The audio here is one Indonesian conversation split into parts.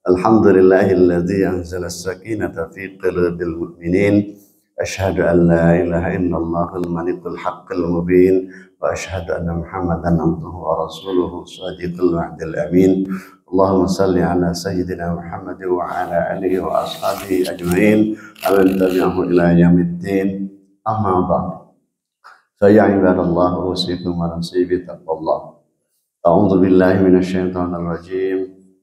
Alhamdulillahilladzi anzala as-sakinata fi qulubil mu'minin. Asyhadu an la ilaha illallahul malikul haqqil mubin wa asyhadu anna Muhammadan abduhu wa rasuluhu shadiqul wa'dil amin. Allahumma salli ala sayyidina Muhammad wa ala alihi wa ashabihi ajmain. Amin tabi'ahu ila yaumiddin. Amma ba'd. Saya ibadallah usikum wa nafsi bi taqwallah. A'udzu billahi minasyaitonir rajim.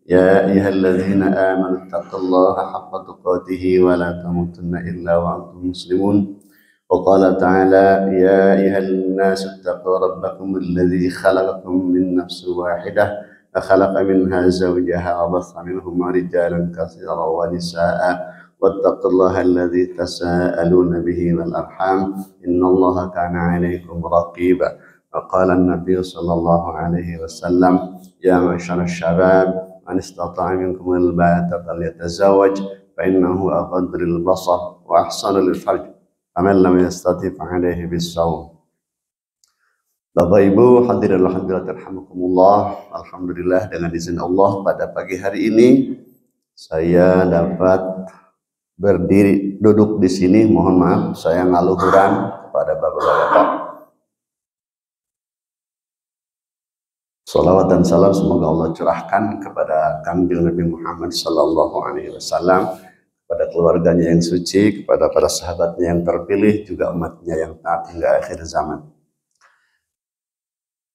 Ya ayyuhalladzina amanu taqullaha haqqa tuqatih wa la tamutunna illa wa antum muslimun. Wa qala ta'ala ya ayyuhan nasu taqu rabbakum alladzi khalaqakum min nafsin wahidah wa khalaqa minha zawjaha wa bassa minhuma rijalan katsiran wa nisaa'a wattaqullaha alladzi tasaaluna bihi wal arham innallaha kana 'alaykum raqiba. Wa qala an-nabiy sallallahu alaihi wasallam ya ma'syarasy syabab man istata'a minkum al-ba'ata falyatazawwaj fa innahu aghaddu lil-basar wa ahsanu lil-farj faman lam yastati' fa 'alayhi bis-shawm. Bapak Ibu hadirin wa hadirat rahimakumullah, alhamdulillah dengan izin Allah pada pagi hari ini saya dapat duduk di sini. Mohon maaf saya ngaluhuran kepada bapak-bapak. Salawat dan salam semoga Allah curahkan kepada Kanjeng Nabi Muhammad sallallahu alaihi wasallam, kepada keluarganya yang suci, kepada para sahabatnya yang terpilih, juga umatnya yang taat hingga akhir zaman.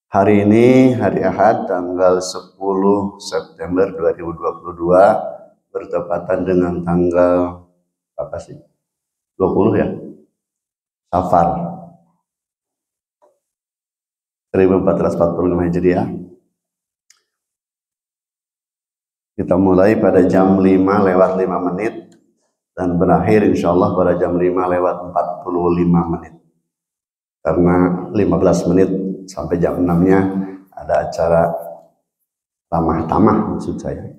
Hari ini hari Ahad tanggal 10 September 2022 bertepatan dengan tanggal apa sih? 20 ya? Safar 1445 Hijriah. Kita mulai pada jam 5 lewat 5 menit dan berakhir insya Allah pada jam 5 lewat 45 menit. Karena 15 menit sampai jam 6-nya ada acara ramah tamah maksud saya.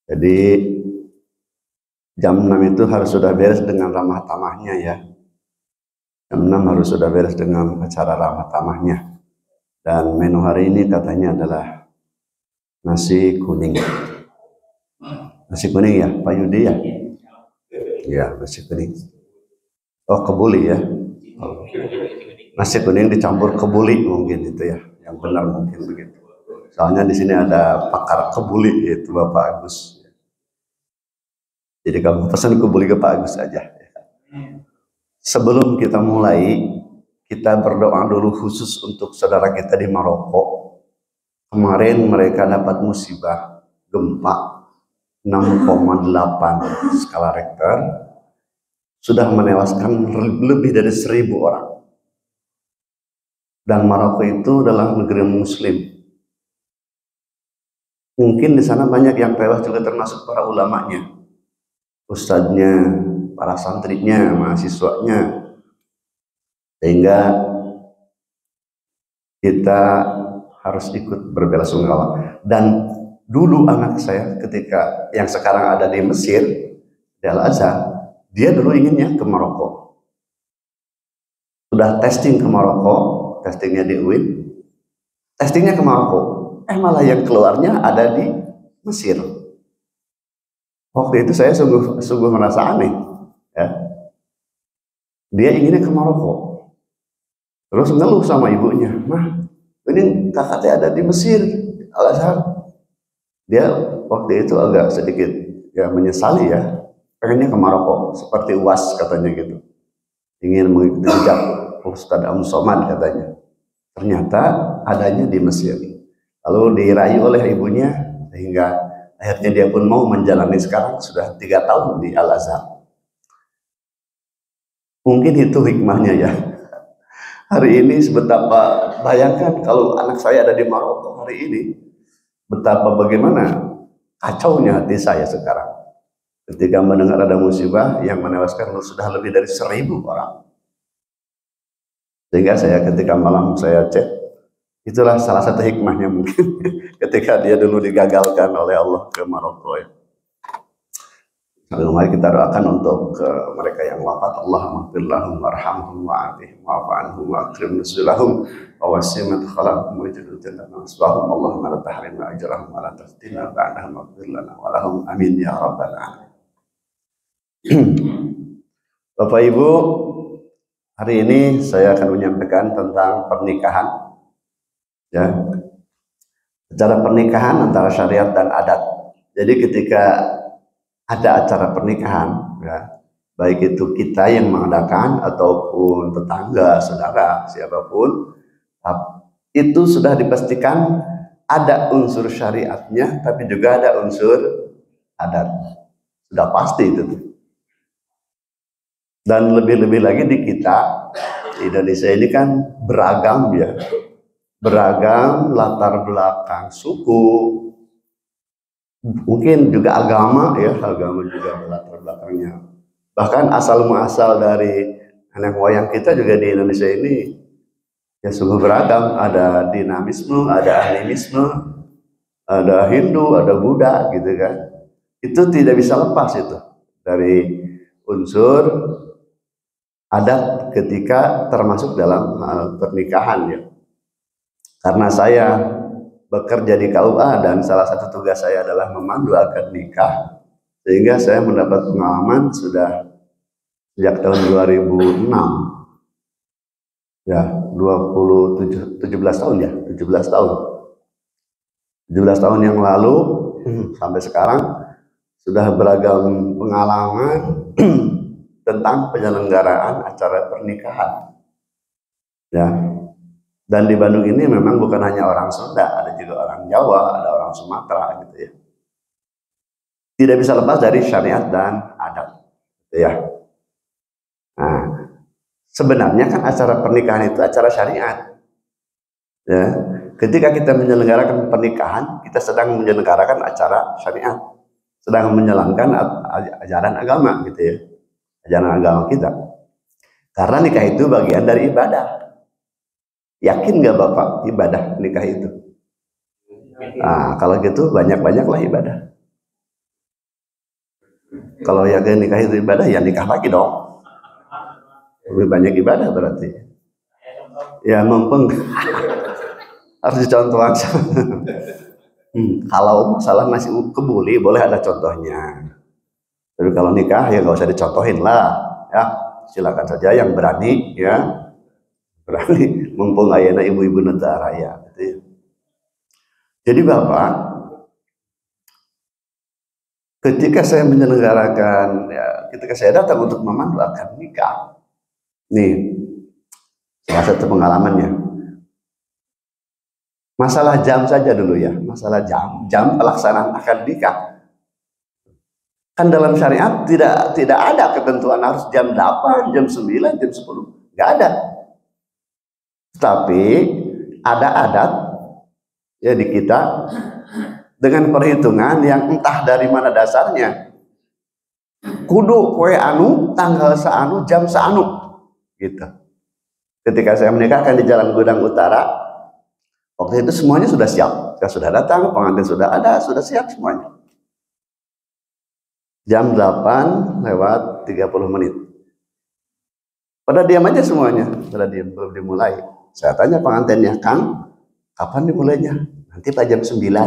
Jadi jam 6 itu harus sudah beres dengan ramah tamahnya ya. Jam 6 harus sudah beres dengan acara ramah tamahnya. Dan menu hari ini katanya adalah nasi kuning. Nasi kuning ya, Pak Yudi ya? Ya, nasi kuning. Oh, kebuli ya? Oh. Nasi kuning dicampur kebuli mungkin itu ya. Yang benar mungkin begitu. Soalnya di sini ada pakar kebuli yaitu Bapak Agus. Jadi kamu pesan kebuli ke Pak Agus aja. Sebelum kita mulai, kita berdoa dulu khusus untuk saudara kita di Maroko. Kemarin mereka dapat musibah gempa 6,8 skala Richter, sudah menewaskan lebih dari 1.000 orang. Dan Maroko itu adalah negeri Muslim. Mungkin di sana banyak yang tewas juga termasuk para ulamanya, ustadznya, para santrinya, mahasiswanya. Sehingga kita harus ikut berbelasungkawa. Dan dulu anak saya ketika yang sekarang ada di Mesir, di Al-Azhar, dia dulu inginnya ke Maroko. Sudah testing ke Maroko, testingnya di UIN, testingnya ke Maroko. Malah yang keluarnya ada di Mesir. Waktu itu saya sungguh merasa aneh. Ya. Dia inginnya ke Maroko. Terus ngeluh sama ibunya, "Mah, ini kakaknya ada di Mesir, Al-Azhar." Dia waktu itu agak sedikit ya menyesali ya, pengennya ke Maroko seperti UAS katanya gitu, ingin mengikuti jejak Ustadz Abu Somad katanya. Ternyata adanya di Mesir. Lalu dirayu oleh ibunya sehingga akhirnya dia pun mau menjalani, sekarang sudah 3 tahun di Al-Azhar. Mungkin itu hikmahnya ya. Hari ini betapa, bayangkan kalau anak saya ada di Maroko hari ini, betapa bagaimana kacaunya hati saya sekarang ketika mendengar ada musibah yang menewaskan sudah lebih dari 1.000 orang. Sehingga saya ketika malam saya cek, itulah salah satu hikmahnya mungkin ketika dia dulu digagalkan oleh Allah ke Maroko ya. Mari kita doakan untuk mereka yang wafat. Allahumma ighfir lahum warhamhum wa'afihim wa'fu anhum wa'akrim nusulahum wa wasi' madkhalahum wa ij'al jannata maswahum. Allahumma la tahrimna ajrahum wa la taftinna ba'dahum waghfir lana wa lahum amin ya rabbal alamin. Bapak Ibu, hari ini saya akan menyampaikan tentang pernikahan, ya, acara pernikahan antara syariat dan adat. Jadi ketika ada acara pernikahan, ya, baik itu kita yang mengadakan ataupun tetangga, saudara, siapapun, itu sudah dipastikan ada unsur syariatnya, tapi juga ada unsur adat. Sudah pasti itu. Dan lebih-lebih lagi di kita, di Indonesia ini kan beragam, ya, beragam latar belakang suku, mungkin juga agama, ya, agama juga latar belakangnya. Bahkan asal muasal dari nenek moyang kita juga di Indonesia ini ya sungguh beragam. Ada dinamisme, ada animisme, ada Hindu, ada Buddha, gitu kan. Itu tidak bisa lepas itu dari unsur adat ketika termasuk dalam pernikahan, ya. Karena saya bekerja di KUA dan salah satu tugas saya adalah memandu akad nikah, sehingga saya mendapat pengalaman sudah sejak tahun 2006, ya, 17 tahun, ya, 17 tahun 17 tahun yang lalu sampai sekarang sudah beragam pengalaman tentang penyelenggaraan acara pernikahan, ya. Dan di Bandung ini memang bukan hanya orang Sunda, ada juga orang Jawa, ada orang Sumatera, gitu ya. Tidak bisa lepas dari syariat dan adat, gitu ya. Nah, sebenarnya kan acara pernikahan itu acara syariat, ya. Ketika kita menyelenggarakan pernikahan, kita sedang menyelenggarakan acara syariat, sedang menjalankan ajaran agama, gitu ya, ajaran agama kita. Karena nikah itu bagian dari ibadah. Yakin nggak Bapak ibadah nikah itu? Nah, kalau gitu banyak-banyaklah ibadah. Kalau yakin nikah itu ibadah, ya nikah lagi dong. Lebih banyak ibadah berarti. Ya mumpung harus dicontohkan. Kalau masalah nasi kebuli boleh ada contohnya. Tapi kalau nikah ya nggak usah dicontohin lah, ya. Silakan saja yang berani, ya. Berani, mumpung ayana ibu-ibu negara, ya, gitu ya. Jadi Bapak, ketika saya menyelenggarakan, ya, ketika saya datang untuk memandu akad nikah, nih salah satu pengalamannya, masalah jam saja dulu, ya, masalah jam pelaksanaan akad nikah. Kan dalam syariat tidak ada ketentuan harus jam 8, jam 9, jam 10, nggak ada. Tapi ada adat, ya, di kita dengan perhitungan yang entah dari mana dasarnya. Kudu kue anu tanggal seanu jam seanu, gitu. Ketika saya menikahkan di Jalan Gudang Utara, waktu itu semuanya sudah siap, sudah datang, pengantin sudah ada, sudah siap semuanya. Jam 8:30. Pada diam aja semuanya, pada diam, belum dimulai. Saya tanya pengantinnya, Kang, kapan dimulainya? Nanti Pak jam 9.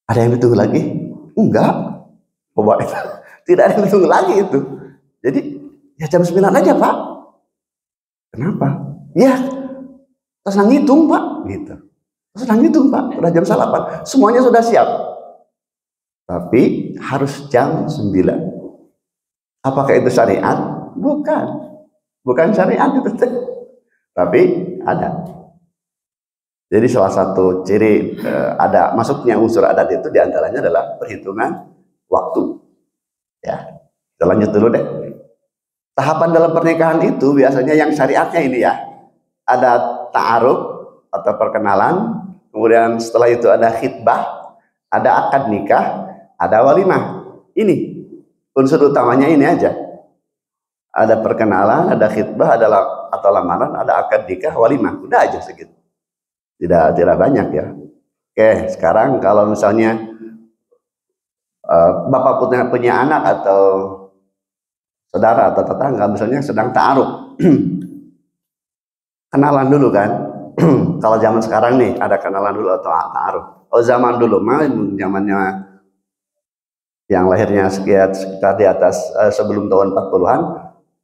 Ada yang ditunggu lagi? Enggak. Coba, tidak ada yang ditunggu lagi itu. Jadi ya jam 9 aja Pak. Kenapa? Ya, terus ngitung Pak, gitu. Terus ngitung Pak, udah jam 8. Semuanya sudah siap. Tapi harus jam 9. Apakah itu syariat? Bukan. Bukan syariat itu. Tapi ada. Jadi salah satu ciri ada masuknya unsur adat itu diantaranya adalah perhitungan waktu. Ya, kita lanjut dulu deh. Tahapan dalam pernikahan itu biasanya yang syariatnya ini, ya, ada ta'aruf atau perkenalan, kemudian setelah itu ada khitbah, ada akad nikah, ada walimah. Ini unsur utamanya ini aja. Ada perkenalan, ada khitbah, ada atau lamaran, ada akad nikah, walimah. Udah aja segitu. Tidak banyak, ya. Oke, sekarang kalau misalnya bapak punya anak atau saudara atau tetangga misalnya sedang ta'aruf, kenalan dulu kan. Kalau zaman sekarang nih ada kenalan dulu atau ta'aruf. Oh zaman dulu mah zamannya yang lahirnya sekitar di atas sebelum tahun 40-an,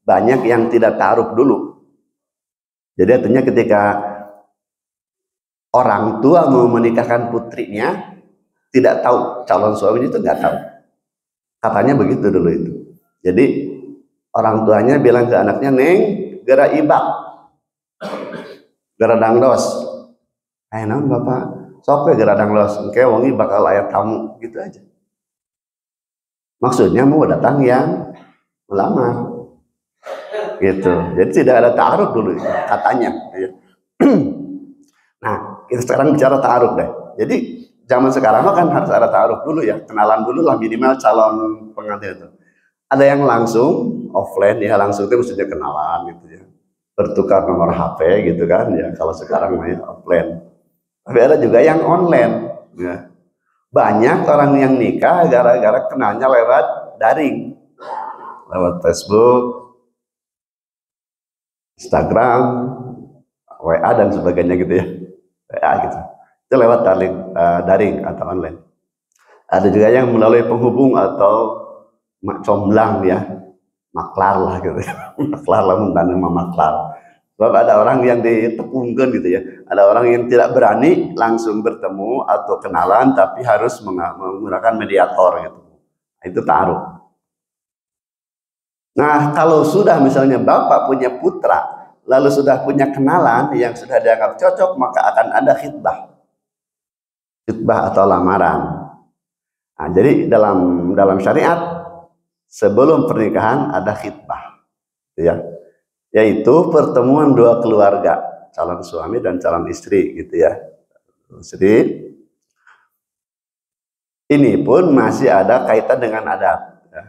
banyak yang tidak ta'aruf dulu. Jadi artinya ketika orang tua mau menikahkan putrinya, tidak tahu calon suaminya, itu nggak tahu. Katanya begitu dulu itu. Jadi orang tuanya bilang ke anaknya, "Neng, gara ibak, gara dangdos." Naon bapak, sok we gara dangdos, engke wangi bakal aya tamu, gitu aja. Maksudnya mau datang yang melamar, gitu. Jadi tidak ada ta'aruf dulu, katanya. Nah, kita sekarang bicara ta'aruf deh. Jadi zaman sekarang kan harus ada ta'aruf dulu ya, kenalan dulu lah minimal calon pengantin itu. Ada yang langsung offline ya, langsung itu maksudnya kenalan gitu ya, bertukar nomor HP gitu kan ya, kalau sekarang ya offline. Tapi ada juga yang online ya. Banyak orang yang nikah gara-gara kenalnya lewat daring, lewat Facebook, Instagram, WA dan sebagainya gitu ya. WA gitu. Itu lewat daring atau online. Ada juga yang melalui penghubung atau comblang ya, maklar lah gitu ya. Maklar lah, mentandang maklar. Sebab ada orang yang ditepungkan gitu ya, ada orang yang tidak berani langsung bertemu atau kenalan, tapi harus menggunakan mediator gitu. Itu ta'aruf. Nah, kalau sudah misalnya bapak punya putra, lalu sudah punya kenalan yang sudah dianggap cocok, maka akan ada khitbah. Khitbah atau lamaran. Nah, jadi dalam syariat sebelum pernikahan ada khitbah, ya, yaitu pertemuan dua keluarga, calon suami dan calon istri, gitu ya. Jadi ini pun masih ada kaitan dengan adat. Ya.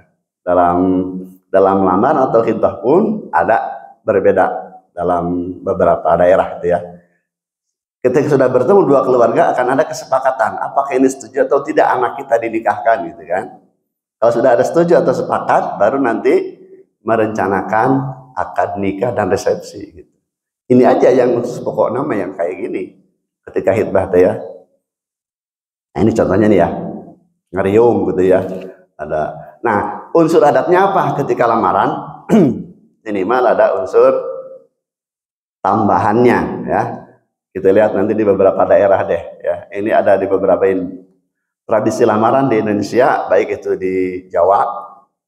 Dalam lamar atau khitbah pun ada berbeda dalam beberapa daerah, gitu ya. Ketika sudah bertemu dua keluarga akan ada kesepakatan apakah ini setuju atau tidak anak kita dinikahkan, gitu kan. Kalau sudah ada setuju atau sepakat, baru nanti merencanakan akad nikah dan resepsi gitu. Ini aja yang khusus pokok nama yang kayak gini ketika khitbah ya. Nah, ini contohnya nih ya, ngeriung gitu ya. Ada. Nah, unsur adatnya apa ketika lamaran? Minimal ada unsur tambahannya ya. Kita lihat nanti di beberapa daerah deh ya. Ini ada di beberapa tradisi lamaran di Indonesia, baik itu di Jawa.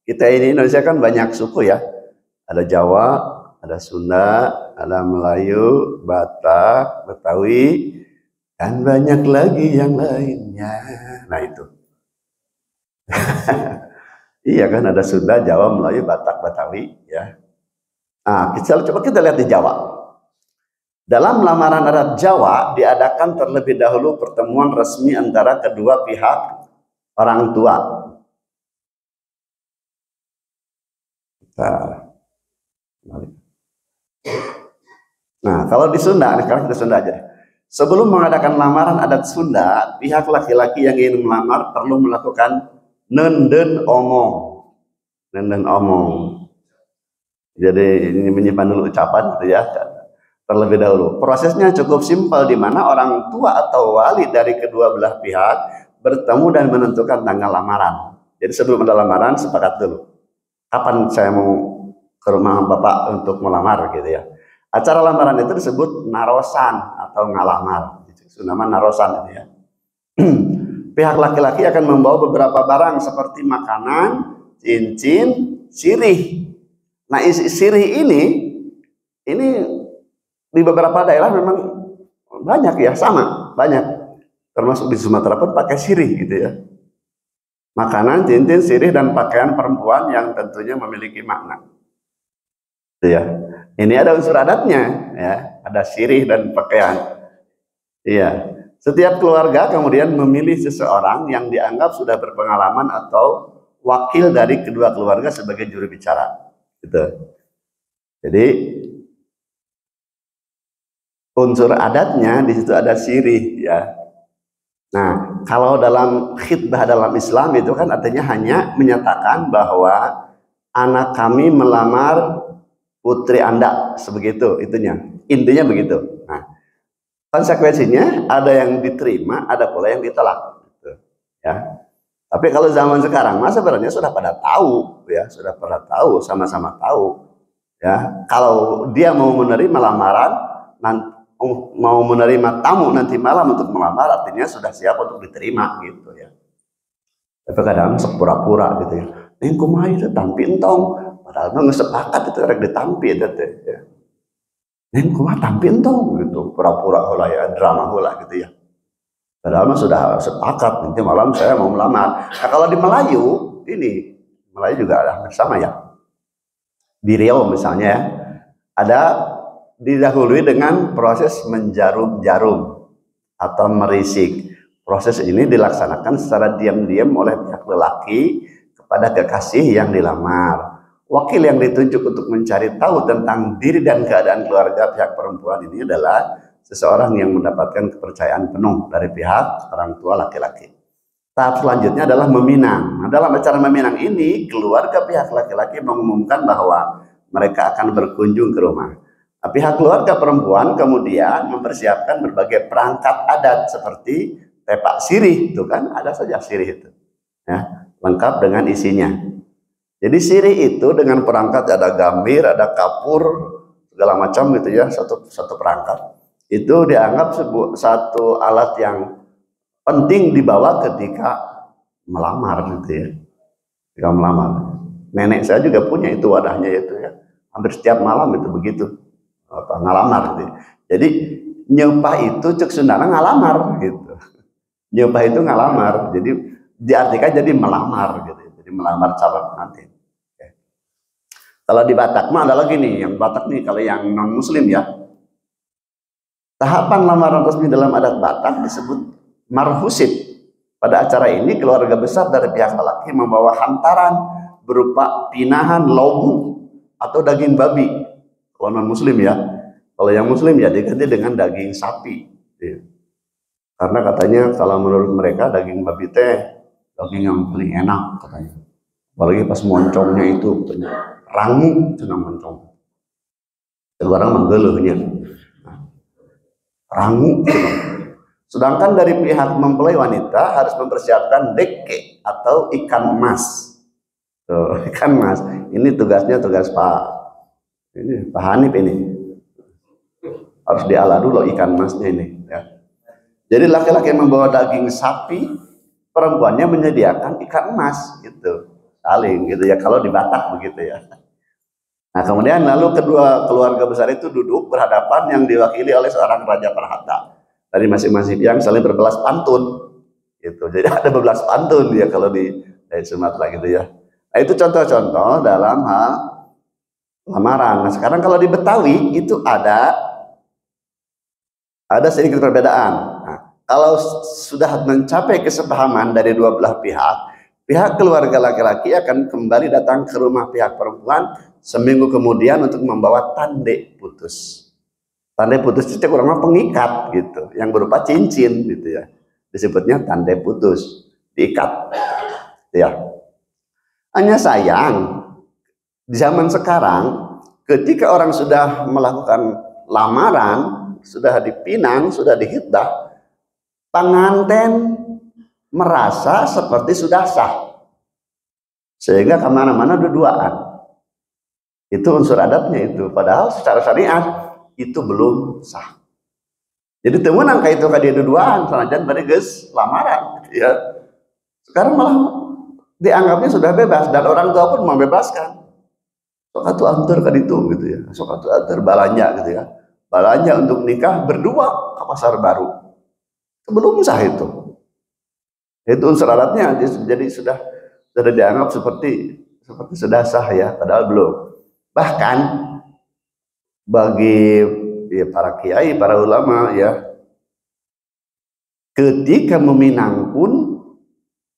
Kita ini Indonesia kan banyak suku ya. Ada Jawa, ada Sunda, ada Melayu, Batak, Betawi, dan banyak lagi yang lainnya. Nah itu. Iya kan, ada Sunda, Jawa, Melayu, Batak, Betawi ya. Nah, coba kita lihat di Jawa. Dalam lamaran adat Jawa diadakan terlebih dahulu pertemuan resmi antara kedua pihak orang tua. Nah, kalau di Sunda, sekarang kita Sunda aja. Sebelum mengadakan lamaran adat Sunda, pihak laki-laki yang ingin melamar perlu melakukan nenden omong. Nenden omong. Jadi ini menyimpan dulu ucapan gitu ya. Terlebih dahulu. Prosesnya cukup simpel, di mana orang tua atau wali dari kedua belah pihak bertemu dan menentukan tanggal lamaran. Jadi sebelum ada lamaran sepakat dulu. Kapan saya mau ke rumah bapak untuk melamar gitu ya. Acara lamaran itu disebut narosan atau ngalamar. Itu nama narosan itu ya. Pihak laki-laki akan membawa beberapa barang seperti makanan, cincin, sirih. Nah, sirih ini di beberapa daerah memang banyak ya, sama banyak, termasuk di Sumatera pun pakai sirih gitu ya. Makanan, cincin, sirih, dan pakaian perempuan yang tentunya memiliki makna. Gitu ya. Ini ada unsur adatnya ya, ada sirih dan pakaian. Iya. Setiap keluarga kemudian memilih seseorang yang dianggap sudah berpengalaman atau wakil dari kedua keluarga sebagai juru bicara. Gitu. Jadi unsur adatnya di situ ada sirih ya. Nah, kalau dalam khitbah dalam Islam itu kan artinya hanya menyatakan bahwa anak kami melamar putri Anda, sebegitu itunya. Intinya begitu. Nah, konsekuensinya ada yang diterima, ada pula yang ditolak. Gitu, ya. Tapi kalau zaman sekarang, mas sebenarnya sudah pada tahu, ya, sudah pada tahu, sama-sama tahu, ya. Kalau dia mau menerima lamaran, mau menerima tamu nanti malam untuk melamar, artinya sudah siap untuk diterima, gitu ya. Tapi kadang sepura-pura gitu ya. Ini kumaha itu tampi entong, padahal nggak sepakat itu rek ditampi itu ya. Ini kumaha tampi entong gitu, pura-pura heula ya, drama heula gitu ya. Padahal mah sudah sepakat nanti malam saya mau melamar. Nah, kalau di Melayu ini, Melayu juga ada bersama ya. Di Riau misalnya ya, ada didahului dengan proses menjarum jarum atau merisik. Proses ini dilaksanakan secara diam-diam oleh pihak lelaki kepada kekasih yang dilamar. Wakil yang ditunjuk untuk mencari tahu tentang diri dan keadaan keluarga pihak perempuan ini adalah seseorang yang mendapatkan kepercayaan penuh dari pihak orang tua laki-laki. Tahap selanjutnya adalah meminang. Nah, dalam acara meminang ini, keluarga pihak laki-laki mengumumkan bahwa mereka akan berkunjung ke rumah. Nah, pihak keluarga perempuan kemudian mempersiapkan berbagai perangkat adat seperti tepak sirih, itu kan ada saja sirih itu, ya, lengkap dengan isinya. Jadi sirih itu dengan perangkat ada gambir, ada kapur, segala macam gitu ya, satu perangkat. Itu dianggap satu alat yang penting dibawa ketika melamar gitu ya. Ketika melamar. Nenek saya juga punya itu wadahnya itu ya. Hampir setiap malam itu begitu. Ngalamar gitu ya. Jadi nyepah itu cek Sundana ngalamar gitu. Nyepah itu ngalamar. Jadi diartikan jadi melamar gitu. Jadi melamar calon nanti. Oke. Kalau di Batak mah ada lagi nih, yang Batak nih kalau yang non muslim ya. Tahapan lamaran resmi dalam adat Batak disebut marhusit. Pada acara ini keluarga besar dari pihak lelaki membawa hantaran berupa pinahan lobu atau daging babi. Kalau non muslim ya. Kalau yang muslim ya diganti dengan daging sapi. Karena katanya kalau menurut mereka daging babi teh daging yang paling enak katanya. Apalagi pas moncongnya itu katanya rangu cenah moncong. Orang manggeuleuhnya. Rangu. Sedangkan dari pihak mempelai wanita harus mempersiapkan deke atau ikan emas. Tuh, ikan emas. Ini tugasnya tugas Pak Hanif ini. Harus diala dulu ikan emasnya ini. Ya. Jadi laki-laki membawa daging sapi, perempuannya menyediakan ikan emas gitu. Saling gitu ya kalau di Batak begitu ya. Nah kemudian lalu kedua keluarga besar itu duduk berhadapan yang diwakili oleh seorang raja perhata dari masing-masing yang saling berbelas pantun gitu. Jadi ada berbelas pantun ya kalau di Sumatera gitu ya. Nah, itu contoh-contoh dalam hal lamaran. Nah sekarang kalau di Betawi itu ada sedikit perbedaan. Nah, kalau sudah mencapai kesepahaman dari dua belah pihak, pihak keluarga laki-laki akan kembali datang ke rumah pihak perempuan seminggu kemudian untuk membawa tande putus. Tande putus itu kurang pengikat gitu, yang berupa cincin gitu ya. Disebutnya tande putus, diikat. Ya. Hanya sayang di zaman sekarang ketika orang sudah melakukan lamaran, sudah dipinang, sudah dihitbah, pengantin merasa seperti sudah sah. Sehingga kemana-mana duaan. Itu unsur adatnya itu. Padahal secara syariat itu belum sah. Jadi temenan kayak itu dia duaan sanajan bari geus lamaran ya. Sekarang malah dianggapnya sudah bebas dan orang tua pun membebaskan. Sok atuh antar ka ditu gitu ya. Sok atuh antar balanya gitu ya. Balanya untuk nikah berdua ke pasar baru. Belum sah itu. Itu unsur adatnya jadi sudah dianggap seperti sudah sah ya, padahal belum. Bahkan bagi ya, para kiai, para ulama ya, ketika meminang pun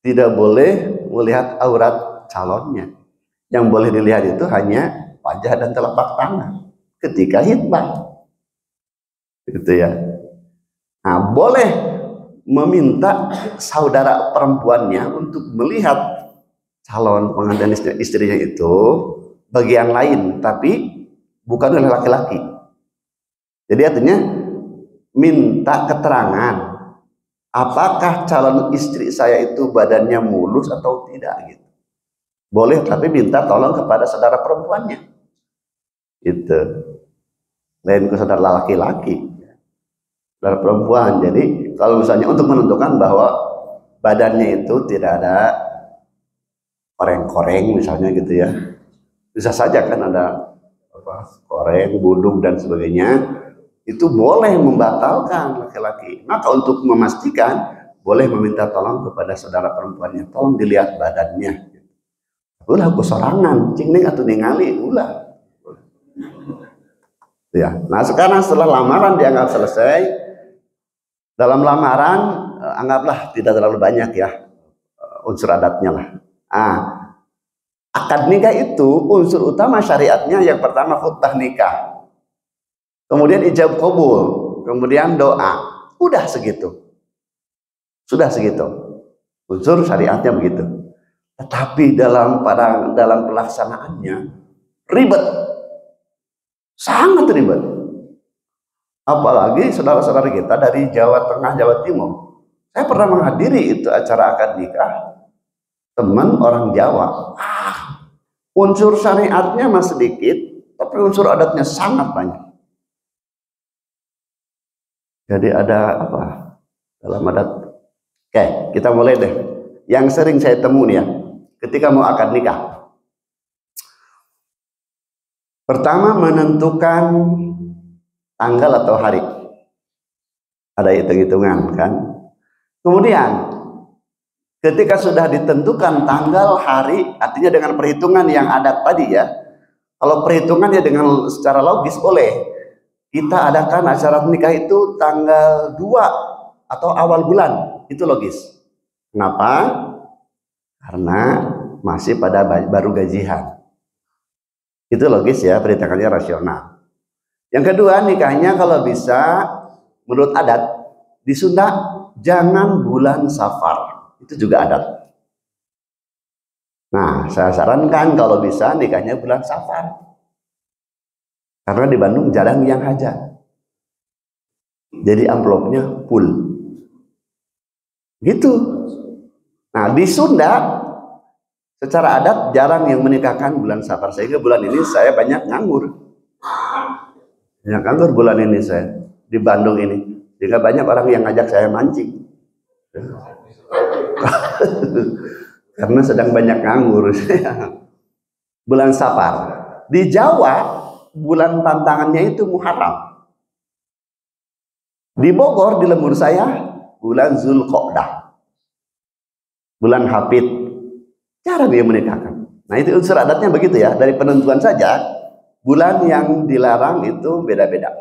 tidak boleh melihat aurat calonnya. Yang boleh dilihat itu hanya wajah dan telapak tangan ketika hitbah. Gitu ya. Nah, boleh meminta saudara perempuannya untuk melihat calon pengantin istrinya itu bagian lain, tapi bukan oleh laki-laki. Jadi artinya minta keterangan apakah calon istri saya itu badannya mulus atau tidak gitu. Boleh, tapi minta tolong kepada saudara perempuannya. Itu. Lain ke saudara laki-laki. Saudara perempuan. Jadi kalau misalnya untuk menentukan bahwa badannya itu tidak ada koreng-koreng misalnya gitu ya. Bisa saja kan ada koreng, budung dan sebagainya. Itu boleh membatalkan laki-laki. Maka untuk memastikan boleh meminta tolong kepada saudara perempuannya. Tolong dilihat badannya. Ulah aku sorangan, cingning atau ningali, ulah. Ya, nah sekarang setelah lamaran dianggap selesai, dalam lamaran anggaplah tidak terlalu banyak ya unsur adatnya lah. Akad nikah itu unsur utama syariatnya yang pertama khutbah nikah, kemudian ijab qabul, kemudian doa. Udah segitu, sudah segitu. Unsur syariatnya begitu. Tetapi dalam pelaksanaannya ribet, sangat ribet. Apalagi saudara-saudara kita dari Jawa Tengah, Jawa Timur. Saya pernah menghadiri itu acara akad nikah teman orang Jawa. Unsur syariatnya masih sedikit, tapi unsur adatnya sangat banyak. Jadi ada apa dalam adat? Oke, kita mulai deh. Yang sering saya temui ya, ketika mau akad nikah. Pertama menentukan tanggal atau hari. Ada hitung-hitungan kan. Kemudian ketika sudah ditentukan tanggal, hari, artinya dengan perhitungan yang adat tadi ya. Kalau perhitungannya dengan secara logis boleh. Kita adakan acara nikah itu tanggal 2 atau awal bulan. Itu logis. Kenapa? Karena masih pada baru gajian. Itu logis ya, perhitungannya rasional. Yang kedua, nikahnya kalau bisa menurut adat di Sunda jangan bulan Safar. Itu juga adat. Nah, saya sarankan kalau bisa nikahnya bulan Safar. Karena di Bandung jarang yang hajat. Jadi amplopnya full. Gitu. Nah, di Sunda secara adat jarang yang menikahkan bulan Safar, sehingga bulan ini saya banyak nganggur. Banyak nganggur bulan ini saya di Bandung ini. Sehingga banyak orang yang ngajak saya mancing. Karena sedang banyak nganggur. Bulan Safar. Di Jawa bulan tantangannya itu Muharram. Di Bogor, di lembur saya, bulan Zulqa'dah. Bulan Hafid. Cara dia menikahkan. Nah itu unsur adatnya begitu ya. Dari penentuan saja, bulan yang dilarang itu beda-beda.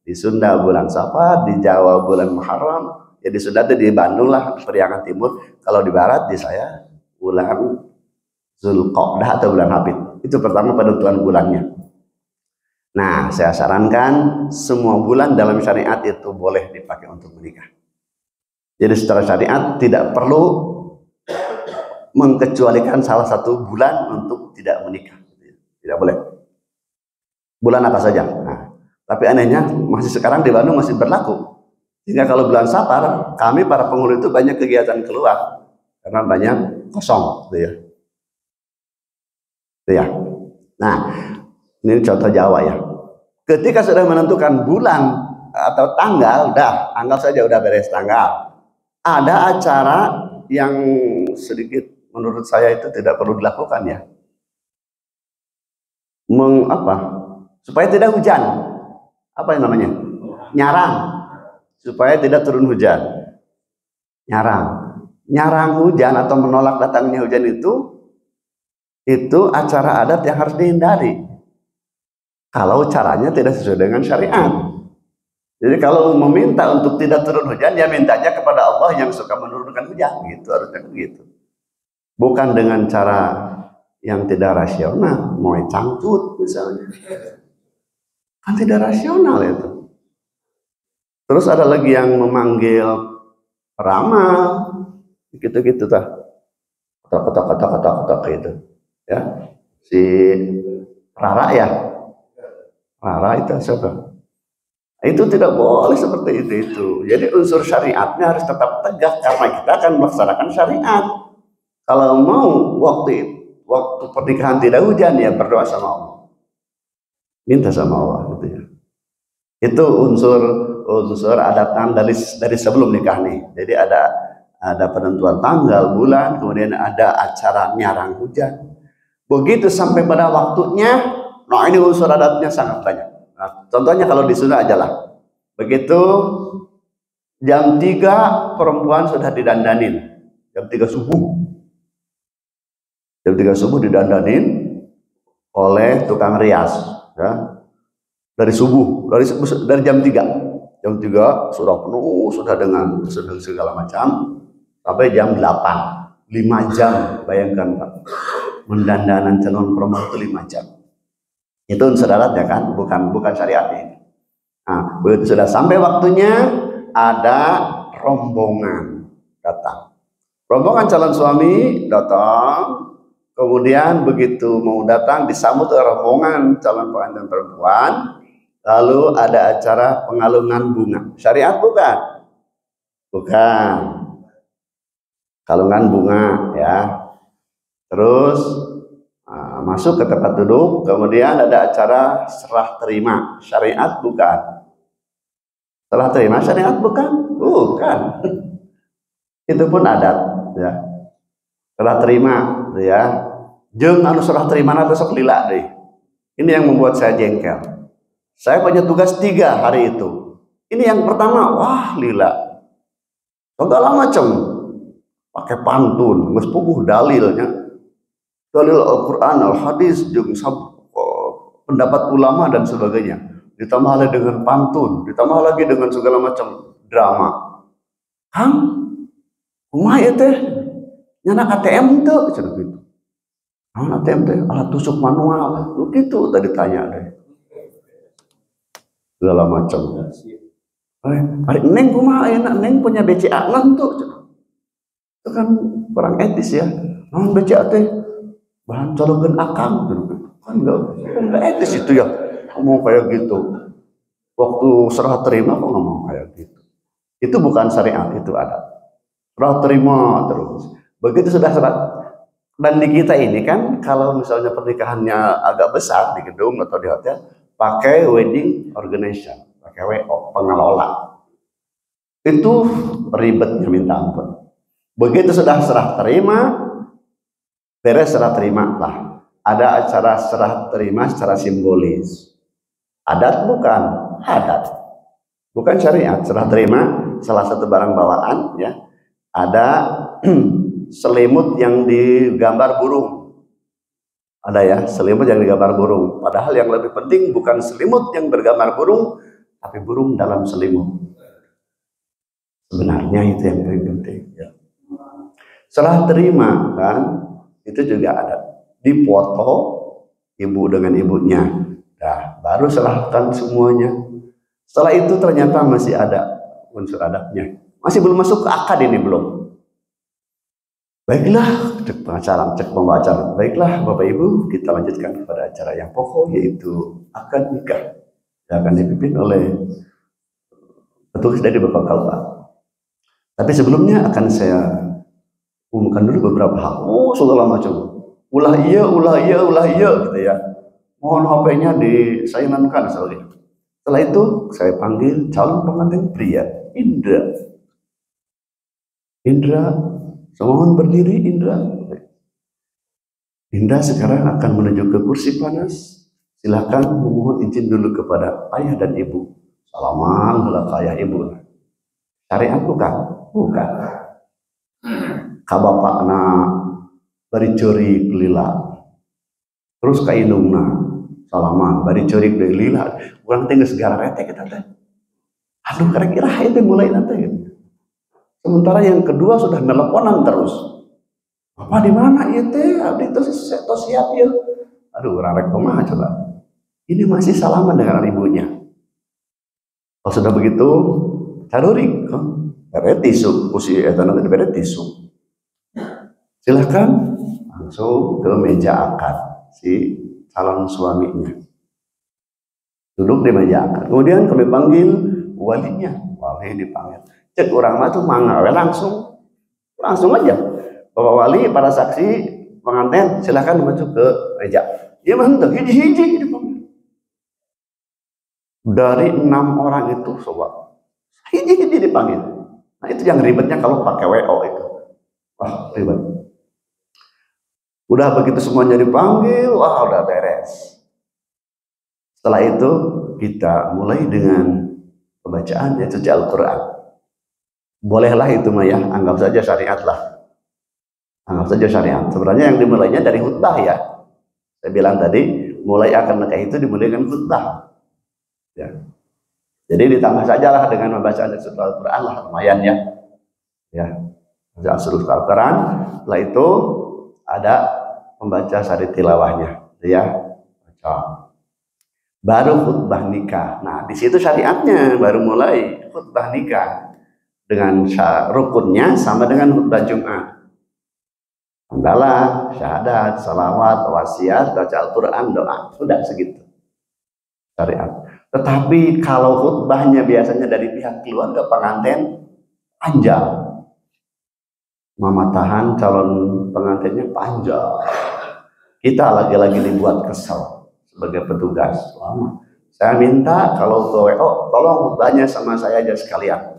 Di Sunda bulan Safar, di Jawa bulan Muharram. Ya di Sunda itu di Bandung lah, Periangan Timur. Kalau di Barat di saya bulan Zulqa'dah atau bulan Hafid. Itu pertama penentuan bulannya. Nah, saya sarankan semua bulan dalam syariat itu boleh dipakai untuk menikah. Jadi secara syariat tidak perlu mengkecualikan salah satu bulan untuk tidak menikah. Tidak boleh. Bulan apa saja. Nah, tapi anehnya masih sekarang di Bandung masih berlaku. Sehingga kalau bulan Safar, kami para penghulu itu banyak kegiatan keluar. Karena banyak kosong. Gitu ya. Gitu ya. Nah, ini contoh Jawa ya. Ketika sudah menentukan bulan atau tanggal, udah anggap saja udah beres tanggal. Ada acara yang sedikit menurut saya itu tidak perlu dilakukan ya. Supaya tidak hujan. Apa yang namanya? Nyarang. Supaya tidak turun hujan. Nyarang. Nyarang hujan atau menolak datangnya hujan itu acara adat yang harus dihindari. Kalau caranya tidak sesuai dengan syariat. Jadi kalau meminta untuk tidak turun hujan, ya mintanya kepada Allah yang suka menurunkan hujan. Gitu, harusnya begitu. Bukan dengan cara yang tidak rasional, mau cangcut misalnya. Kan tidak rasional itu. Terus ada lagi yang memanggil ramal, gitu-gitu tah, kotak itu, ya. Si Rara ya, Rara itu siapa? Itu tidak boleh seperti itu. Jadi unsur syariatnya harus tetap tegak karena kita akan melaksanakan syariat. Kalau mau waktu pernikahan tidak hujan ya berdoa sama Allah, minta sama Allah gitu ya. Itu unsur adatan dari sebelum nikah nih. Jadi ada penentuan tanggal, bulan, kemudian ada acara nyarang hujan. Begitu sampai pada waktunya, nah ini unsur adatnya sangat banyak. Nah, contohnya kalau di Sunda aja lah. Begitu jam 3 perempuan sudah didandanin. Jam 3 subuh. Jam 3 subuh didandanin oleh tukang rias, ya. Dari subuh, dari jam 3. Jam 3 sudah penuh, sudah dengan segala macam sampai jam 8. 5 jam, bayangkan Pak. Mendandanan calon perempuan itu 5 jam. Itu unsur adatnya kan, bukan syariatnya ini. Nah, begitu sudah sampai waktunya, ada rombongan datang. Rombongan calon suami datang, kemudian begitu mau datang disambut oleh rombongan calon pengantin perempuan, lalu ada acara pengalungan bunga. Syariat bukan? Bukan. Kalungan bunga ya. Terus masuk ke tempat duduk, kemudian ada acara serah terima. Syariat bukan? Serah terima syariat bukan? Bukan. Itu pun adat ya. Serah terima ya. Jeung anu serah terima besok lila deh. Ini yang membuat saya jengkel. Saya punya tugas 3 hari itu. Ini yang pertama, wah lila. Segala macam. Pakai pantun, geus puguh dalilnya. Dalil Al-Qur'an, Al-Hadis, jeung pendapat ulama dan sebagainya. Ditambah lagi dengan pantun, ditambah lagi dengan segala macam drama. Kang, kumaha ieu teh? Nyana ATM teu cenah gitu. Naon ATM teh? Alat tusuk manual. Lu gitu tadi tanya deh. Segala macam. Ari Neng kumaha ayeuna? Neng punya BCA lan tuh. Itu kan kurang etis ya. Naon BCA teh? Bahan colokeun akang kan enggak etis itu ya. Ngomong kayak gitu. Waktu serah terima kok ngomong kayak gitu. Itu bukan syariat, itu ada. Serah terima terus. Begitu sudah serah. Dan di kita ini kan kalau misalnya pernikahannya agak besar di gedung atau di hotel, pakai wedding organization, pakai WO, pengelola. Itu ribetnya minta ampun. Begitu sudah serah terima, beres serah terima lah. Ada acara serah terima secara simbolis. Adat bukan? Adat. Bukan syariat. Serah terima salah satu barang bawaan ya. Ada selimut yang digambar burung. Ada ya, selimut yang digambar burung. Padahal yang lebih penting bukan selimut yang bergambar burung, tapi burung dalam selimut. Sebenarnya itu yang lebih penting ya. Serah terima kan, itu juga ada. Dipoto ibu dengan ibunya. Nah, baru serahkan semuanya. Setelah itu ternyata masih ada unsur adatnya. Masih belum masuk ke akad ini belum. Baiklah, cek pengacara, cek pembaca. Baiklah, Bapak Ibu, kita lanjutkan kepada acara yang pokok yaitu akad nikah. Yang akan dipimpin oleh petugas dari Bapak Kalpa. Tapi sebelumnya akan saya umumkan dulu beberapa hal. Oh, segala macam. Ulah iya gitu ya. Mohon HP-nya disayangkan soalnya. Setelah itu saya panggil calon pengantin pria, Indra. Indra, mohon berdiri Indra. Indra sekarang akan menuju ke kursi panas. Silakan memohon izin dulu kepada ayah dan ibu. Salaman kepada ayah ibu. Syariat bukan? Bukan. Kabapakna bari ceurik lila. Terus ka indungna salaman bari ceurik deui lila. Urang teh geus segala rete kita teh. Aduh kira-kira itu mulai nanti gitu. Sementara yang kedua sudah nelponan terus. Bapak di mana ieu teh? Abdi tos siap ya. Aduh urang rek kumaha coba. Ini masih salaman dengan ibunya. Kalau sudah begitu, carurik beret tisu kursi eta nanti beret tisu. Silakan langsung ke meja akad si calon suaminya. Duduk di meja akad. Kemudian kami panggil walinya. Wali dipanggil. Cek orang mah tuh mangga langsung aja. Bapak wali, para saksi, pengantin silakan masuk ke meja. Dia mah hiji-hiji dipanggil. Dari 6 orang itu sobat, hiji-hiji dipanggil. Nah itu yang ribetnya kalau pakai WO itu. Wah ribet. Udah begitu semuanya dipanggil, wah udah beres. Setelah itu kita mulai dengan pembacaan yaitu Al-Quran. Bolehlah itu mah ya, anggap saja syariat lah. Anggap saja syariat. Sebenarnya yang dimulainya dari khutbah ya. Saya bilang tadi, mulai akan nikah itu dimulai dengan khutbah. Ya. Jadi ditambah sajalah dengan membacaan surah Al-Quran lah, lumayan ya. Ya, bacaan surah Al-Quran. Setelah itu ada pembaca sari tilawahnya, ya. Baru khutbah nikah. Nah, di situ syariatnya baru mulai khutbah nikah dengan rukunnya sama dengan khutbah Jumat. Hamdalah, syahadat, salawat, wasiat, baca Al-Quran, doa, sudah segitu syariat. Tetapi kalau khutbahnya biasanya dari pihak keluarga pengantin panjang, mematahan calon pengantinnya panjang. Kita lagi-lagi dibuat kesel sebagai petugas. Saya minta kalau ke WO tolong khutbahnya sama saya aja sekalian.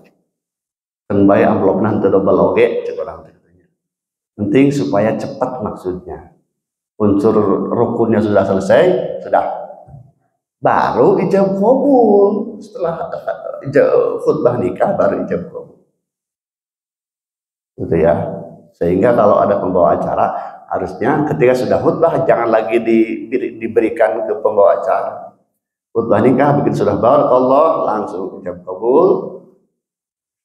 Tenbay amplop nanti double oge cekurang katanya. Penting supaya cepat maksudnya. Unsur rukunnya sudah selesai, sudah. Baru ijab kabul. Setelah khutbah nikah baru ijab kabul. Gitu ya. Sehingga kalau ada pembawa acara harusnya ketika sudah khutbah jangan lagi diberikan ke pembawa acara. Khutbah nikah begitu sudah barakallah langsung ijab kabul.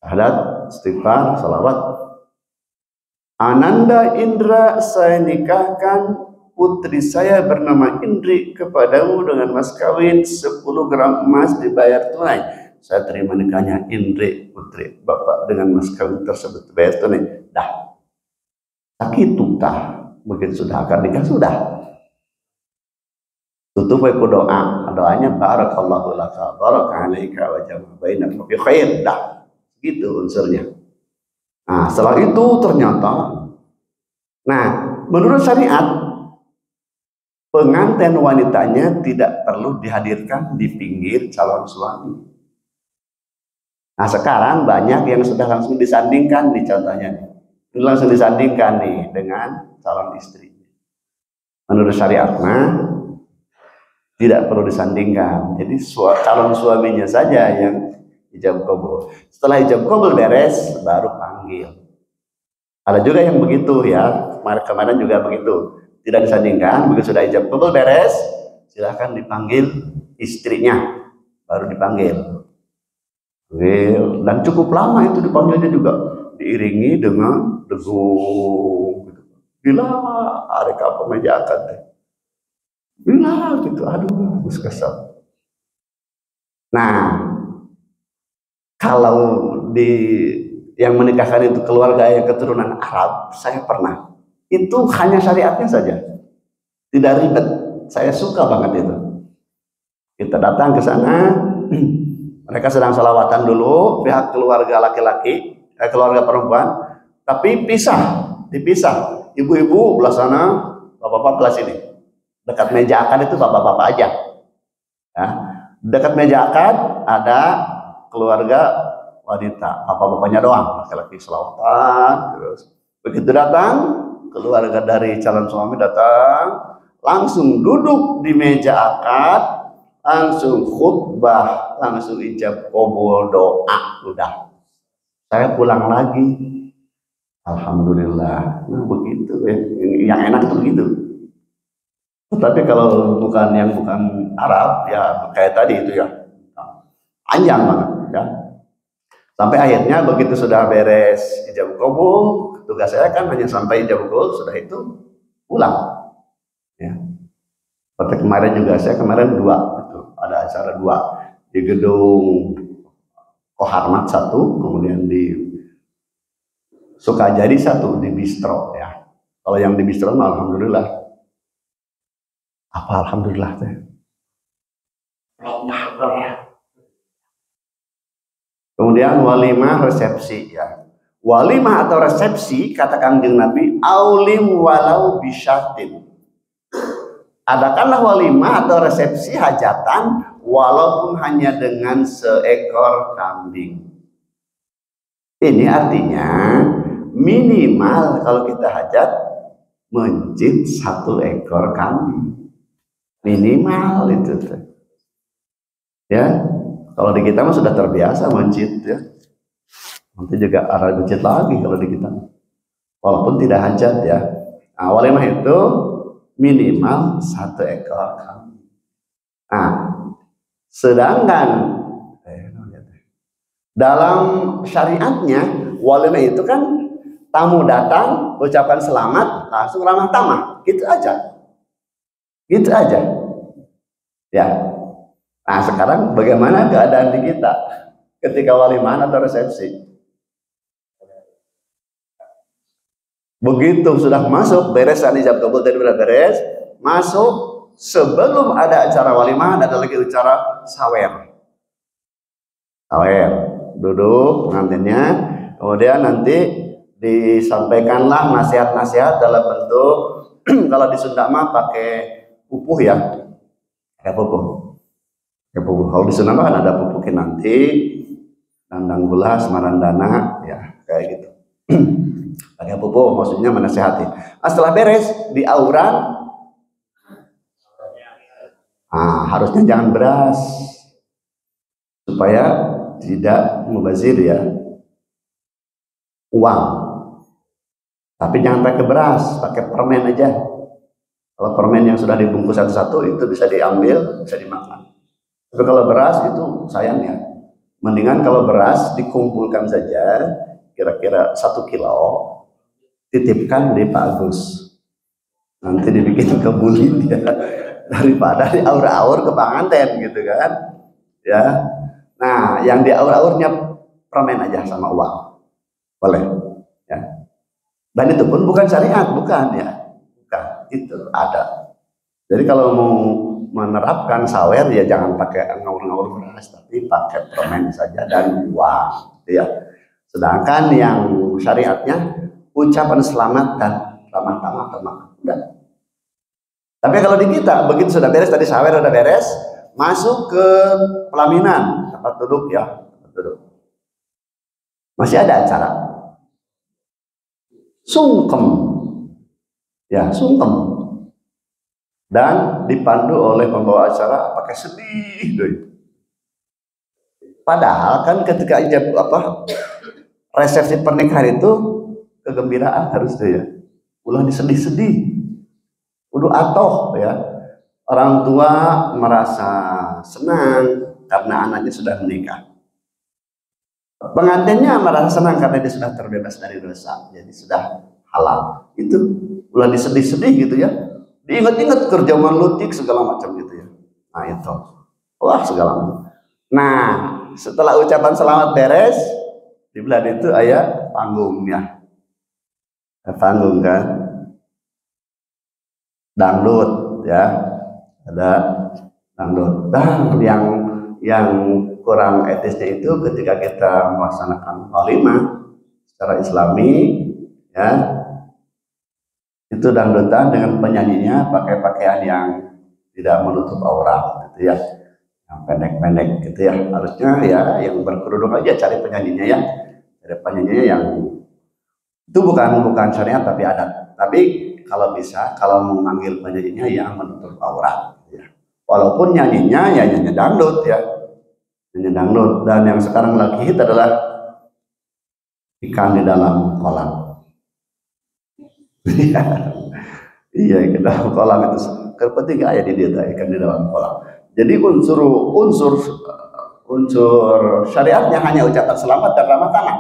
Syahadat, istighfar, salawat. Ananda Indra, saya nikahkan putri saya bernama Indri kepadamu dengan mas kawin 10 gram emas dibayar tunai. Saya terima nikahnya Indri putri bapak dengan mas kawin tersebut dibayar tunai. Dah. Sakitu tah. Begitu sudah akad nikah sudah. Tutup ku doa. Doanya barakallahu laka baraka alaika wa jama'a bainaka bi khair. Dah. Gitu unsurnya. Nah setelah itu ternyata, nah menurut syariat pengantin wanitanya tidak perlu dihadirkan di pinggir calon suami. Nah sekarang banyak yang sudah langsung disandingkan nih contohnya nih. Langsung disandingkan nih dengan calon istri. Menurut syariat tidak perlu disandingkan. Jadi calon suaminya saja yang ijab kabul. Setelah ijab kabul beres, baru panggil. Ada juga yang begitu ya. Kemarin juga begitu. Tidak disandingkan. Begitu sudah ijab kabul beres, silahkan dipanggil istrinya. Baru dipanggil. Dan cukup lama itu dipanggilnya juga. Diiringi dengan degung. Bila ada apa meja akad deh. Bila gitu. Aduh, kesal. Nah. Kalau yang menikahkan itu keluarga yang keturunan Arab, saya pernah. Itu hanya syariatnya saja, tidak ribet. Saya suka banget itu. Kita datang ke sana, mereka sedang salawatan dulu, pihak keluarga laki-laki, keluarga perempuan, tapi dipisah. Ibu-ibu belah sana, bapak-bapak belah sini. Dekat meja akad itu bapak-bapak aja. Ya. Dekat meja akad ada keluarga wanita, bapak-bapaknya doang, laki-laki selawatan. Terus begitu datang keluarga dari calon suami datang, langsung duduk di meja akad, langsung khutbah, langsung ijab kabul doa, udah. Saya pulang lagi, alhamdulillah. Nah begitu ya, yang enak tuh begitu. Tapi kalau bukan Arab ya kayak tadi itu ya panjang banget ya. Sampai akhirnya begitu sudah beres ijab kabul, tugas saya kan hanya sampai ijab kabul, sudah itu pulang. Ya. Seperti kemarin juga saya kemarin 2, itu ada acara 2 di gedung Koharmat satu, kemudian di Sukajadi satu, di Bistro ya. Kalau yang di Bistro alhamdulillah. Apa alhamdulillah teh? Kemudian walimah resepsi ya. Walimah atau resepsi kata Kangjeng Nabi aulim walau bisyatin. Adakanlah walimah atau resepsi hajatan walaupun hanya dengan seekor kambing. Ini artinya minimal kalau kita hajat mencit 1 ekor kambing. Minimal itu tuh. Ya, kalau di kita mah sudah terbiasa mencit ya. Nanti juga arah mencit lagi kalau di kita. Walaupun tidak hajat ya. Nah, walimah itu minimal 1 ekor kambing. Nah, sedangkan dalam syariatnya walimah itu kan tamu datang, ucapan selamat, langsung ramah tamah, gitu aja. Gitu aja. Ya. Nah, sekarang bagaimana keadaan di kita ketika walimah atau resepsi? Begitu sudah masuk, beres ijab kabul tadi beres, masuk sebelum ada acara walimah ada lagi acara sawer. Sawer, duduk pengantinnya, kemudian nanti disampaikanlah nasihat-nasihat dalam bentuk kalau di Sunda mah pakai pupuh ya, pakai pupuh. Kalau di Sunda mah kan ada pupukin nanti, dandang gula, semarandana, ya kayak gitu. Pakai pupuh, maksudnya menasehati. Setelah beres di auran, harusnya jangan beras supaya tidak mubazir ya uang. Tapi jangan pakai beras, pakai permen aja. Kalau permen yang sudah dibungkus satu-satu itu bisa diambil, bisa dimakan. Tapi kalau beras itu sayang ya. Mendingan kalau beras dikumpulkan saja, kira-kira 1 kilo, titipkan di Pak Agus. Nanti dibikin kebuli dia daripada di aur-aur ke pengantin gitu kan. Ya. Nah, yang di aur-aurnya permen aja sama uang. Boleh. Ya. Dan itu pun bukan syariat, bukan ya. Bukan, itu ada. Jadi kalau mau menerapkan sawer ya jangan pakai ngaur-ngaur beras, tapi pakai permen saja dan uang, ya. Sedangkan yang syariatnya ucapan selamat dan ramah tamah udah. Tapi kalau di kita begitu sudah beres tadi sawer udah beres, masuk ke pelaminan tempat duduk ya, tempat duduk. Masih ada acara sungkem, ya sungkem. Dan dipandu oleh pembawa acara pakai sedih doi. Padahal kan ketika resepsi pernikahan itu kegembiraan harus tuh ya. Ulah disedih-sedih. Udah atoh ya. Orang tua merasa senang karena anaknya sudah menikah. Pengantinnya merasa senang karena dia sudah terbebas dari dosa. Jadi sudah halal. Itu ulah disedih-sedih gitu ya. Diingat-ingat kerjaan lutik segala macam gitu ya. Nah itu, wah segala macam. Nah setelah ucapan selamat beres, di belakang itu ayah panggungnya, panggung kan, dangdut ya, ada dangdut. Dan yang kurang etisnya itu ketika kita melaksanakan walimah secara Islami, ya. Itu dangdutan dengan penyanyinya pakai pakaian yang tidak menutup aurat gitu ya, yang pendek-pendek gitu ya. Harusnya ya yang berkerudung aja cari penyanyinya ya, cari penyanyinya yang itu bukan syariat tapi adat. Tapi kalau bisa kalau memanggil penyanyinya yang menutup aurat gitu ya. Walaupun nyanyinya ya nyanyi dangdut ya, nyanyi dangdut. Dan yang sekarang lagi hit adalah ikan di dalam kolam. Iya, ke dalam kolam itu terpenting ayat di dia ikan di dalam kolam. Jadi unsur syariatnya hanya ucapan selamat dan ramah tamah.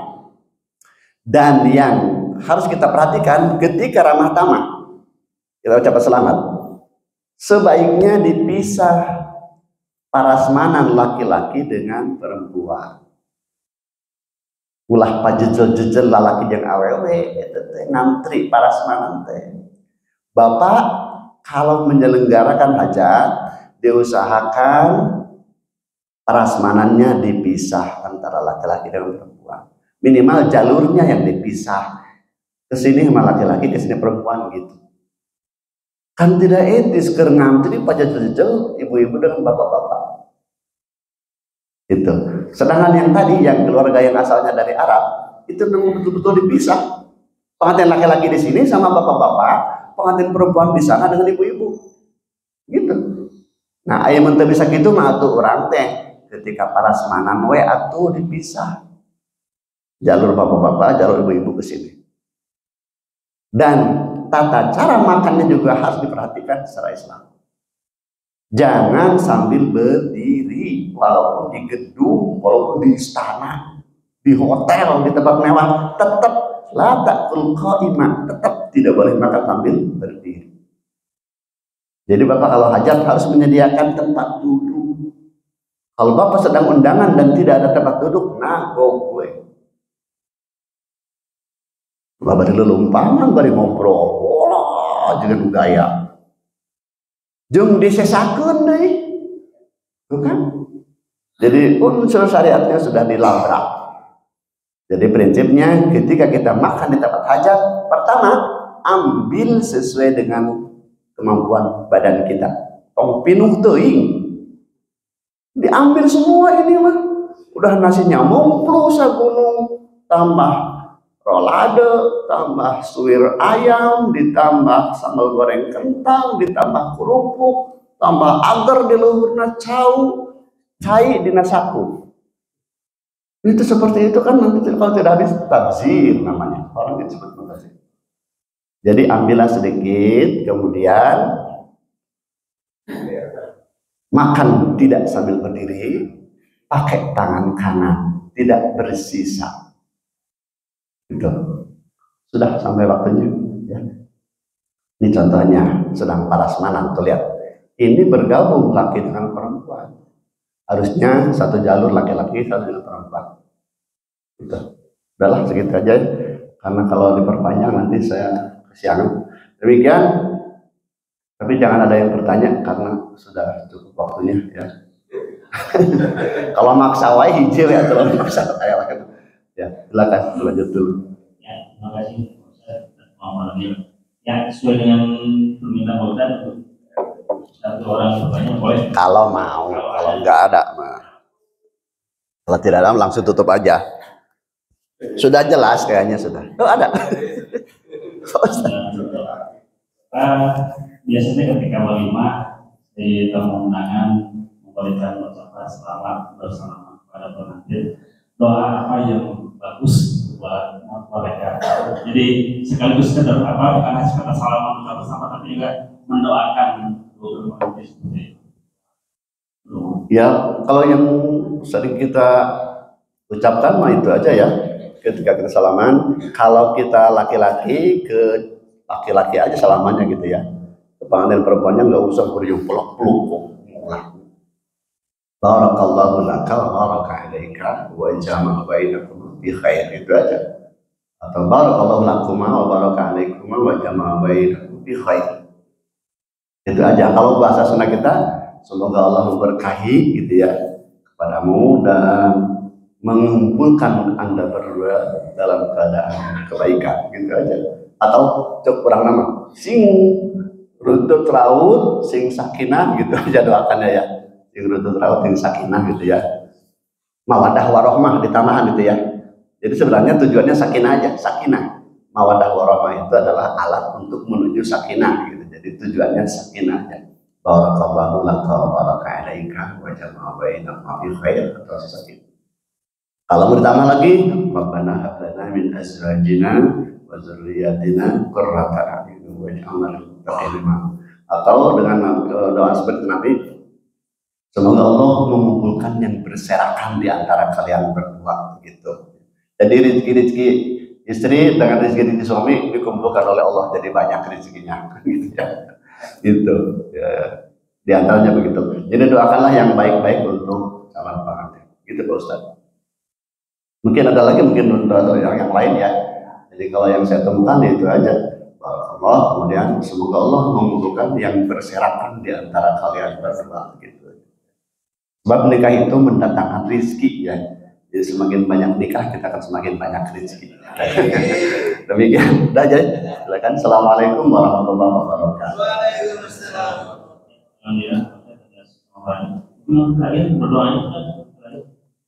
Dan yang harus kita perhatikan ketika ramah tamah, kita ucapan selamat, sebaiknya dipisah parasmanan laki-laki dengan perempuan. ulah pajejel-jejel lalaki yang awewe itu teh ngantri parasmanan teh. Bapak kalau menyelenggarakan hajat diusahakan parasmanannya dipisah antara laki-laki dan perempuan. Minimal jalurnya yang dipisah. Kesini sama laki-laki, kesini perempuan gitu. Kan tidak etis keur ngantri pajejel ibu-ibu dengan bapak-bapak. Itu. Sedangkan yang tadi yang keluarga yang asalnya dari Arab itu memang betul-betul dipisah. Pengantin laki-laki di sini sama bapak-bapak, pengantin perempuan di sana dengan ibu-ibu. Gitu. Nah, aya mun teu bisa kitu mah atuh urang teh ketika parasmanan we atuh dipisah. Jalur bapak-bapak, jalur ibu-ibu ke sini. Dan tata cara makannya juga harus diperhatikan secara Islam. Jangan sambil berdiri, walaupun di gedung, walaupun di istana, di hotel, di tempat mewah, tetap la ta'kul qa'imah, tetap tidak boleh makan sambil berdiri. Jadi Bapak kalau hajat harus menyediakan tempat duduk. Kalau Bapak sedang undangan dan tidak ada tempat duduk, nah go gue. Bapak dulu lumpaman bari ngobrol, wah jangan gaya. Jung disesakeun deui. Bukan? Jadi unsur syariatnya sudah dilabrak. Jadi prinsipnya ketika kita makan di tempat hajat, pertama ambil sesuai dengan kemampuan badan kita. Tong pinuh teuing. Diambil semua ini mah. Udah nasinya mumplu sagunung, tambah rolade, tambah suwir ayam, ditambah sambal goreng kentang, ditambah kerupuk, tambah agar di luhurna cau, cai dina saku. Itu seperti itu kan nanti kalau tidak habis tabzir namanya. Orang disebut tabzir. Jadi ambillah sedikit, kemudian makan tidak sambil berdiri, pakai tangan kanan, tidak bersisa. Gitu. Sudah sampai waktunya ya. Ini contohnya sedang parasmanan tuh lihat. Ini bergabung laki dengan perempuan. Harusnya satu jalur laki-laki, satu jalur perempuan. Gitu. Udahlah segitu aja. Karena kalau diperpanjang nanti saya kesiangan. Demikian. Tapi jangan ada yang bertanya karena sudah cukup waktunya ya. Kalau maksa wae hijau ya kalau maksa saya lah. Ya, silakan lanjut dulu. Ya, terima kasih Muhammad. Ya, sesuai dengan permintaan Ustaz, satu orang bertanya boleh. Kalau mau, kalau enggak ada mah. Kalau tidak ada langsung tutup aja. Sudah jelas kayaknya sudah. Oh ada. Biasanya ketika walimah di tamu undangan memberikan ucapan selamat bersama kepada pengantin, doa apa yang bagus buat mereka. Jadi sekaligus sekedar apa bukan hanya sekedar salaman ucapan bersama tapi juga mendoakan untuk pengantin seperti itu. Ya kalau yang sering kita ucapkan mah itu aja ya. Ketika kita salaman, kalau kita laki-laki ke laki-laki aja salamannya gitu ya. Ke pengantin perempuannya nggak usah berjumpa peluk-peluk. Barakallahu laka wa baraka alaika wa jama'a bainakum bi khair, itu aja. Atau barakallahu lakuma wa baraka alaikuma wa jama'a bainakum bi khair. Itu aja. Kalau bahasa Sunda kita, semoga Allah memberkahi gitu ya kepadamu dan mengumpulkan Anda berdua dalam keadaan kebaikan, gitu aja. Atau cuk kurang nama sing runtut raut sing sakinah, gitu aja doakannya ya. Sing runtut raut sing sakinah gitu ya. Mawadah warohmah ditambahan gitu ya. Jadi sebenarnya tujuannya sakinah aja, sakinah. Mawadah warohmah itu adalah alat untuk menuju sakinah gitu. Jadi tujuannya sakinah aja. Barakallahu laka wa baraka alaika wa jama'a bainakum bi khair, atau sakinah. Kalau mau ditambah lagi, Rabbana hab lana min azwajina wa dzurriyyatina qurrata a'yun waj'alna lil muttaqina imama. Atau dengan doa seperti Nabi, semoga Allah mengumpulkan yang berserakan di antara kalian berdua gitu. Jadi rezeki istri dengan rezeki suami dikumpulkan oleh Allah, jadi banyak rezekinya gitu ya. Gitu ya. Di antaranya begitu. Jadi doakanlah yang baik-baik untuk calon pengantin. Gitu Pak Ustaz. Mungkin ada lagi, mungkin yang lain ya. Jadi kalau yang saya temukan itu aja. Allah, kemudian semoga Allah mengumpulkan yang berserakan di antara kalian berdua gitu. Sebab nikah itu mendatangkan rizki ya. Jadi semakin banyak nikah kita akan semakin banyak rizki. Demikian. Udah aja. Silakan. Assalamualaikum warahmatullahi wabarakatuh. Waalaikumsalam.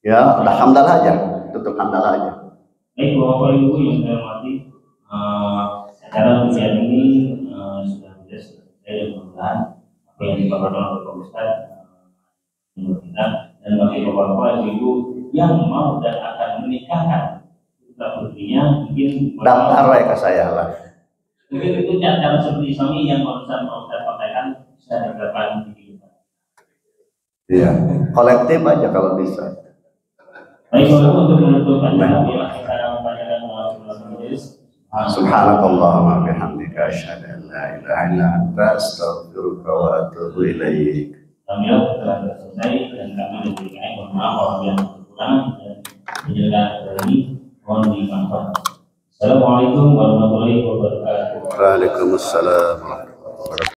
Ya, udah hamdalah aja. Tutup hamdalah aja. Baik Bapak Ibu yang saya hormati, secara ujian ini sudah selesai dan mudah-mudahan apa yang dipaparkan oleh Pak Ustadz kita dan bagi Bapak Ibu yang mau dan akan menikahkan putra putrinya mungkin Daftar ke saya lah. mungkin itu cara seperti suami yang barusan Pak Ustadz sampaikan bisa diterapkan di kita. Iya, kolektif aja kalau bisa. Baik Bapak untuk menutup acara kita membacakan majelis. Subhanakallahumma bihamdika asyhadu an la ilaha illa anta astaghfiruka wa atubu ilaik. Alhamdulillah telah selesai dan kami memberikan mohon maaf apabila yang kekurangan dan penjelasan acara ini mohon dimaafkan. Assalamualaikum warahmatullahi wabarakatuh. Waalaikumsalam warahmatullahi wabarakatuh.